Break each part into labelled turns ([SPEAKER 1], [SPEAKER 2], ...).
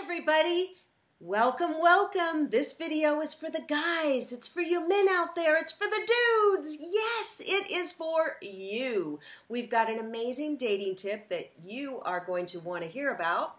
[SPEAKER 1] everybody. Welcome, welcome. This video is for the guys. It's for you men out there. It's for the dudes. Yes, it is for you. We've got an amazing dating tip that you are going to want to hear about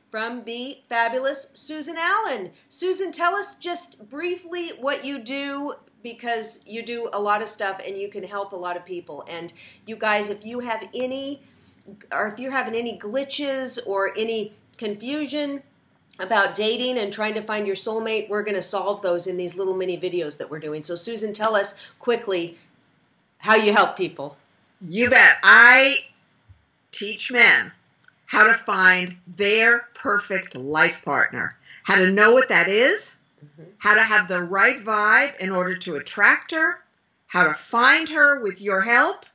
[SPEAKER 1] from the fabulous Susan Allan. Susan, tell us just briefly what you do, because you do a lot of stuff and you can help a lot of people. And you guys, if you have any, or if you're having any glitches or any confusion about dating and trying to find your soulmate, we're going to solve those in these little mini videos that we're doing. So Susan, tell us quickly how you help people.
[SPEAKER 2] You bet. I teach men how to find their perfect life partner, how to know what that is, how to have the right vibe in order to attract her, how to find her with your help,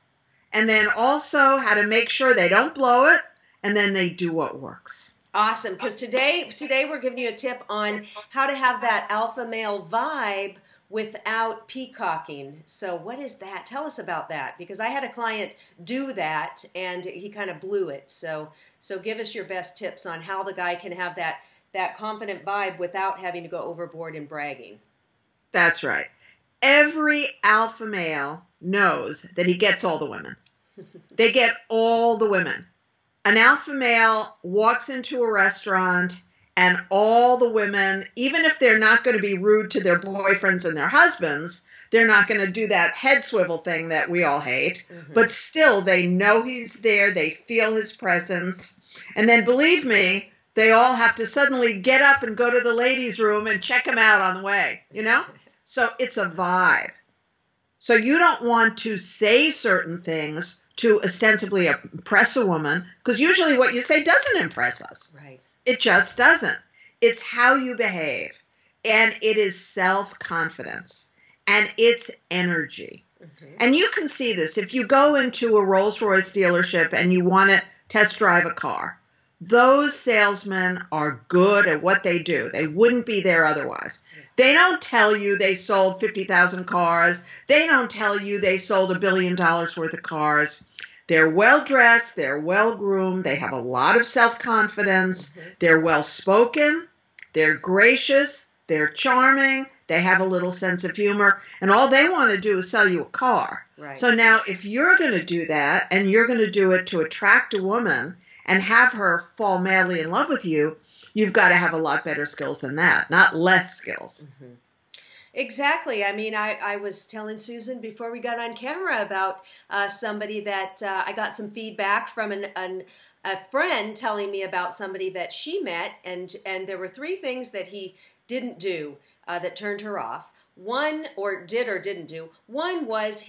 [SPEAKER 2] and then also how to make sure they don't blow it, and then they do what works.
[SPEAKER 1] Awesome, because today we're giving you a tip on how to have that alpha male vibe without peacocking. So what is that? Tell us about that, because I had a client do that and he kind of blew it. So give us your best tips on how the guy can have that confident vibe without having to go overboard in bragging.
[SPEAKER 2] That's right. Every alpha male knows that he gets all the women. They get all the women. An alpha male walks into a restaurant and all the women, even if they're not going to be rude to their boyfriends and their husbands, they're not going to do that head swivel thing that we all hate. But still, they know he's there. They feel his presence. And then, believe me, they all have to suddenly get up and go to the ladies' room and check him out on the way, you know? So it's a vibe. So you don't want to say certain things to ostensibly impress a woman, because usually what you say doesn't impress us.
[SPEAKER 1] Right.
[SPEAKER 2] It just doesn't. It's how you behave, and it is self-confidence, and it's energy. And you can see this. If you go into a Rolls-Royce dealership and you want to test drive a car, those salesmen are good at what they do. They wouldn't be there otherwise. They don't tell you they sold 50,000 cars. They don't tell you they sold $1 billion worth of cars. They're well-dressed. They're well-groomed. They have a lot of self-confidence. They're well-spoken. They're gracious. They're charming. They have a little sense of humor. And all they want to do is sell you a car.
[SPEAKER 1] Right.
[SPEAKER 2] So now if you're going to do that, and you're going to do it to attract a woman and have her fall madly in love with you, you've got to have a lot better skills than that, not less skills.
[SPEAKER 1] Exactly. I mean, I was telling Susan before we got on camera about somebody that I got some feedback from a friend telling me about somebody that she met, and there were 3 things that he didn't do that turned her off. One, or did or didn't do. One was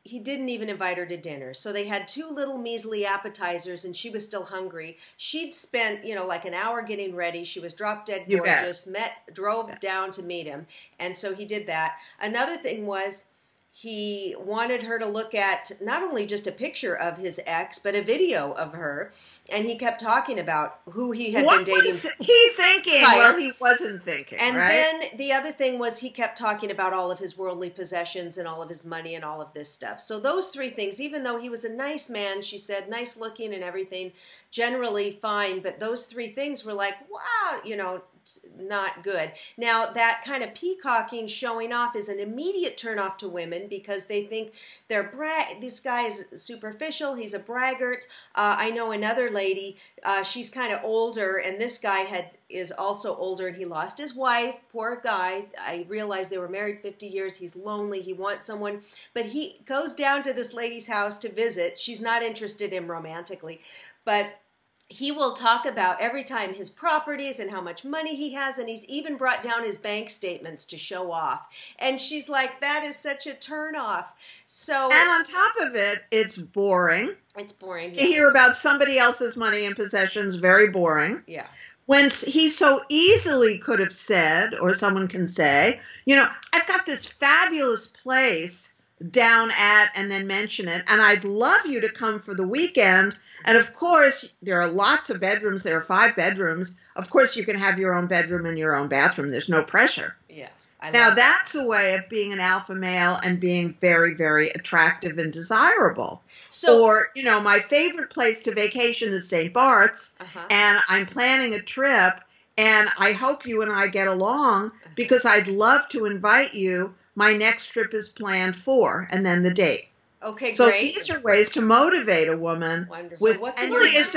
[SPEAKER 1] he didn't even invite her to dinner. So they had 2 little measly appetizers and she was still hungry. She'd spent, like an hour getting ready. She was drop dead gorgeous, drove down to meet him. And so he did that. Another thing was he wanted her to look at not only just a picture of his ex, but a video of her. And he kept talking about who he had been dating.
[SPEAKER 2] What was he thinking? Well, he wasn't thinking,
[SPEAKER 1] and
[SPEAKER 2] right?
[SPEAKER 1] then the other thing was he kept talking about all of his worldly possessions and all of his money and all of this stuff. So those 3 things, even though he was a nice man, she said, nice looking and everything, generally fine. But those 3 things were like, wow, not good. Now, that kind of peacocking, showing off, is an immediate turnoff to women because they think this guy is superficial, he's a braggart. I know another lady, she's kind of older, and this guy is also older, and he lost his wife. Poor guy. I realized they were married 50 years. He's lonely. He wants someone, but he goes down to this lady's house to visit. She's not interested in him romantically, but he will talk about every time his properties and how much money he has, and he's even brought down his bank statements to show off. And she's like, that is such a turnoff. So,
[SPEAKER 2] and on top of it, it's boring.
[SPEAKER 1] It's boring.
[SPEAKER 2] To hear about somebody else's money and possessions, very boring.
[SPEAKER 1] Yeah.
[SPEAKER 2] When he so easily could have said, or someone can say, I've got this fabulous place down at, and then mention it, and I'd love you to come for the weekend. And of course, there are lots of bedrooms. There are 5 bedrooms. Of course, you can have your own bedroom and your own bathroom. There's no pressure.
[SPEAKER 1] Yeah.
[SPEAKER 2] Now, that's a way of being an alpha male and being very, very attractive and desirable. So, or, my favorite place to vacation is St. Bart's, and I'm planning a trip, and I hope you and I get along because I'd love to invite you. My next trip is planned for, and then the date.
[SPEAKER 1] Okay,
[SPEAKER 2] so
[SPEAKER 1] great.
[SPEAKER 2] These are ways to motivate a woman.
[SPEAKER 1] Wonderful.
[SPEAKER 2] With, and really is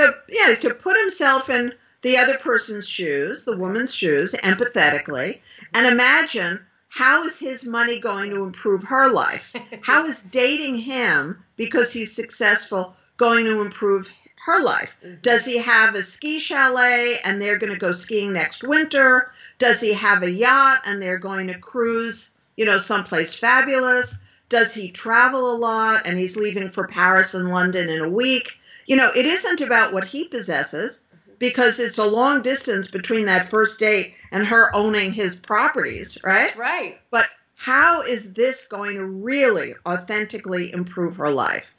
[SPEAKER 2] to put himself in the other person's shoes, the woman's shoes, empathetically, and imagine how is his money going to improve her life? How is dating him, because he's successful, going to improve her life? Does he have a ski chalet and they're going to go skiing next winter? Does he have a yacht and they're going to cruise, someplace fabulous? Does he travel a lot and he's leaving for Paris and London in a week? It isn't about what he possesses, because it's a long distance between that first date and her owning his properties, right?
[SPEAKER 1] That's right.
[SPEAKER 2] But how is this going to really authentically improve her life?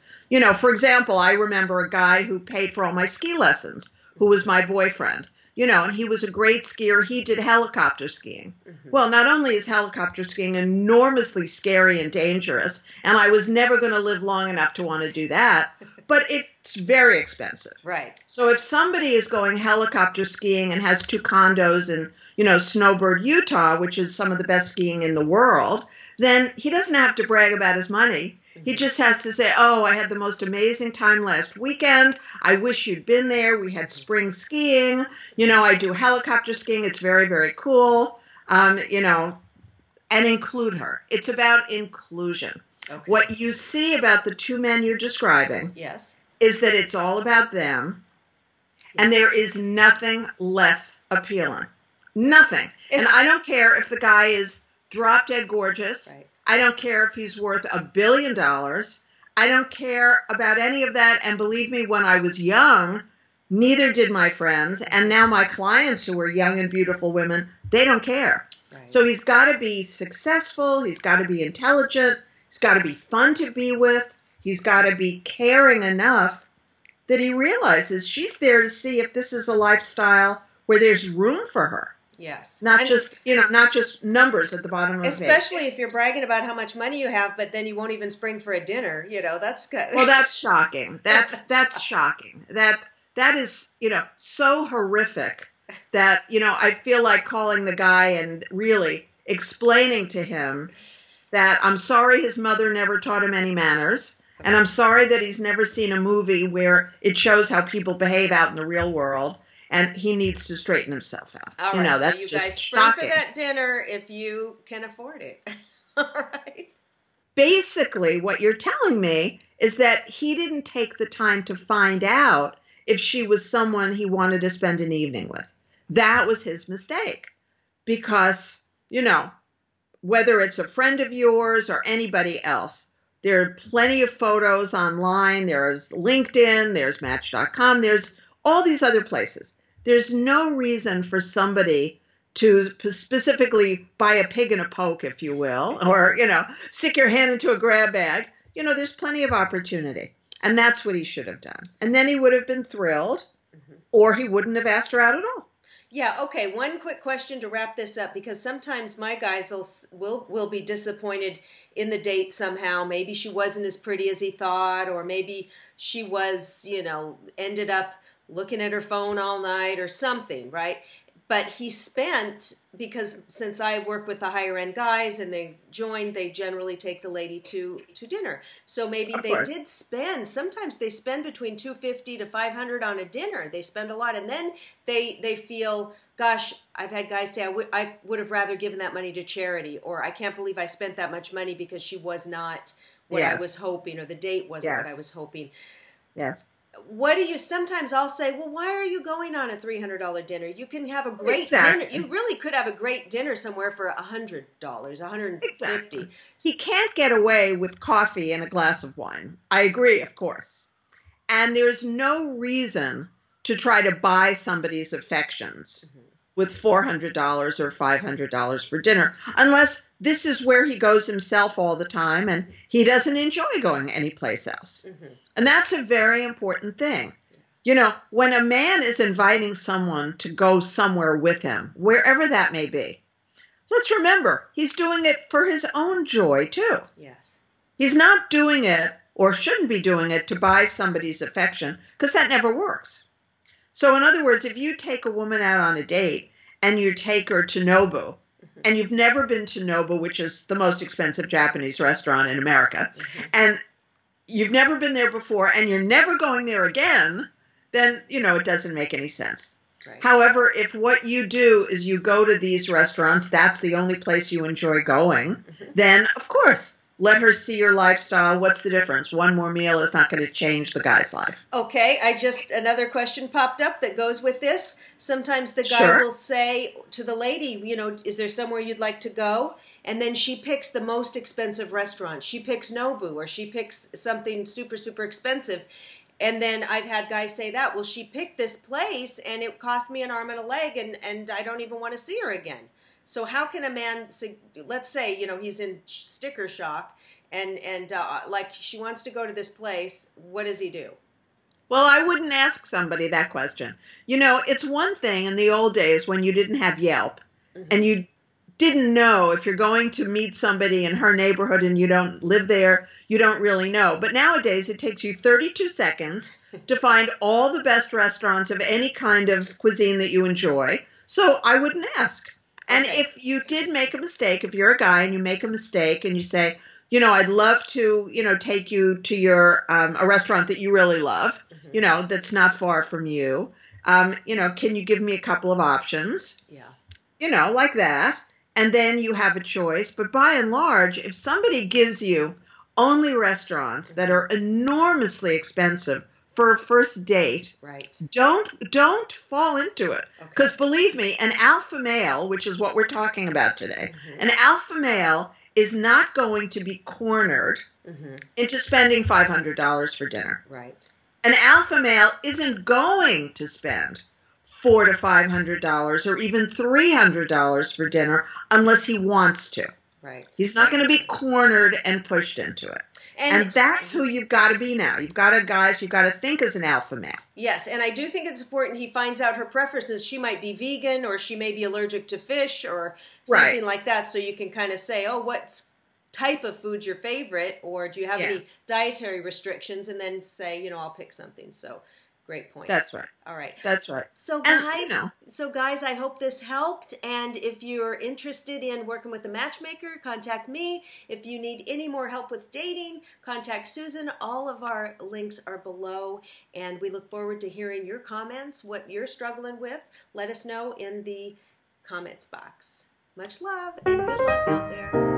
[SPEAKER 2] For example, I remember a guy who paid for all my ski lessons, who was my boyfriend, and he was a great skier. He did helicopter skiing. Well, not only is helicopter skiing enormously scary and dangerous, and I was never going to live long enough to want to do that, but it's very expensive.
[SPEAKER 1] Right.
[SPEAKER 2] So if somebody is going helicopter skiing and has 2 condos in, Snowbird, Utah, which is some of the best skiing in the world, then he doesn't have to brag about his money. He just has to say, oh, I had the most amazing time last weekend. I wish you'd been there. We had spring skiing. I do helicopter skiing. It's very, very cool. And include her. It's about inclusion. Okay. What you see about the 2 men you're describing is that it's all about them, and there is nothing less appealing. Nothing. And I don't care if the guy is drop-dead gorgeous. Right. I don't care if he's worth $1 billion. I don't care about any of that. And believe me, when I was young, neither did my friends. And now my clients who are young and beautiful women, they don't care. Right. So he's got to be successful. He's got to be intelligent. He's got to be fun to be with. He's got to be caring enough that he realizes she's there to see if this is a lifestyle where there's room for her.
[SPEAKER 1] Yes.
[SPEAKER 2] Not just numbers at the bottom of the page.
[SPEAKER 1] Especially if you're bragging about how much money you have, but then you won't even spring for a dinner, that's good.
[SPEAKER 2] Well, that's shocking. That's shocking. That is, so horrific that, I feel like calling the guy and really explaining to him that I'm sorry his mother never taught him any manners, and I'm sorry that he's never seen a movie where it shows how people behave out in the real world. And he needs to straighten himself out.
[SPEAKER 1] All right,
[SPEAKER 2] that's
[SPEAKER 1] so you
[SPEAKER 2] just
[SPEAKER 1] guys
[SPEAKER 2] shocking.
[SPEAKER 1] spring for that dinner if you can afford it. All right.
[SPEAKER 2] Basically, what you're telling me is that he didn't take the time to find out if she was someone he wanted to spend an evening with. That was his mistake. Because, whether it's a friend of yours or anybody else, there are plenty of photos online. There's LinkedIn, there's Match.com, there's all these other places. There's no reason for somebody to specifically buy a pig in a poke, if you will, or, stick your hand into a grab bag. There's plenty of opportunity. And that's what he should have done. And then he would have been thrilled, or he wouldn't have asked her out at all.
[SPEAKER 1] Yeah, okay. One quick question to wrap this up, because sometimes my guys will be disappointed in the date somehow. Maybe she wasn't as pretty as he thought, or maybe she was, ended up looking at her phone all night or something, right? But he spent, because since I work with the higher end guys and they generally take the lady to dinner. So maybe they did spend, sometimes they spend between $250 to $500 on a dinner. They spend a lot, and then they feel, gosh, I've had guys say, I would have rather given that money to charity, or I can't believe I spent that much money because she was not what I was hoping, or the date wasn't what I was hoping.
[SPEAKER 2] Yes.
[SPEAKER 1] Sometimes I'll say, well, why are you going on a $300 dinner? You can have a great dinner. You really could have a great dinner somewhere for $100, $150.
[SPEAKER 2] Exactly. He can't get away with coffee and a glass of wine. I agree, of course. And there's no reason to try to buy somebody's affections with $400 or $500 for dinner, unless this is where he goes himself all the time and he doesn't enjoy going anyplace else. And that's a very important thing. When a man is inviting someone to go somewhere with him, wherever that may be, let's remember, he's doing it for his own joy too.
[SPEAKER 1] Yes.
[SPEAKER 2] He's not doing it, or shouldn't be doing it, to buy somebody's affection, because that never works. So in other words, if you take a woman out on a date and you take her to Nobu, and you've never been to Nobu, which is the most expensive Japanese restaurant in America, and you've never been there before, and you're never going there again, then, it doesn't make any sense. Right. However, if what you do is you go to these restaurants, that's the only place you enjoy going, then, of course, let her see your lifestyle. What's the difference? One more meal is not going to change the guy's life.
[SPEAKER 1] Okay, another question popped up that goes with this. Sometimes the guy will say to the lady, is there somewhere you'd like to go? And then she picks the most expensive restaurant. She picks Nobu, or she picks something super, super expensive. And then I've had guys say that, well, she picked this place and it cost me an arm and a leg and I don't even want to see her again. So how can a man, let's say, he's in sticker shock and like she wants to go to this place, what does he do?
[SPEAKER 2] Well, I wouldn't ask somebody that question. It's one thing in the old days when you didn't have Yelp and you didn't know if you're going to meet somebody in her neighborhood and you don't live there, you don't really know. But nowadays, it takes you 32 seconds to find all the best restaurants of any kind of cuisine that you enjoy. So I wouldn't ask. And if you did make a mistake, if you're a guy and you make a mistake and you say, I'd love to, take you to your a restaurant that you really love, that's not far from you. Can you give me a couple of options? Yeah. Like that. And then you have a choice. But by and large, if somebody gives you only restaurants that are enormously expensive for a first date, don't fall into it. Because believe me, an alpha male, which is what we're talking about today, an alpha male is not going to be cornered into spending $500 for dinner.
[SPEAKER 1] Right.
[SPEAKER 2] An alpha male isn't going to spend $400 to $500 or even $300 for dinner unless he wants to.
[SPEAKER 1] Right.
[SPEAKER 2] He's not going to be cornered and pushed into it. And that's who you've got to be now. You've got to think as an alpha male.
[SPEAKER 1] Yes, and I do think it's important he finds out her preferences. She might be vegan or she may be allergic to fish or something like that. So you can kind of say, what type of food's your favorite, or do you have any dietary restrictions? And then say, I'll pick something. So great point.
[SPEAKER 2] That's right.
[SPEAKER 1] All right.
[SPEAKER 2] That's right.
[SPEAKER 1] So guys, I hope this helped. And if you're interested in working with a matchmaker, contact me. If you need any more help with dating, contact Susan. All of our links are below. And we look forward to hearing your comments, what you're struggling with. Let us know in the comments box. Much love and good luck out there.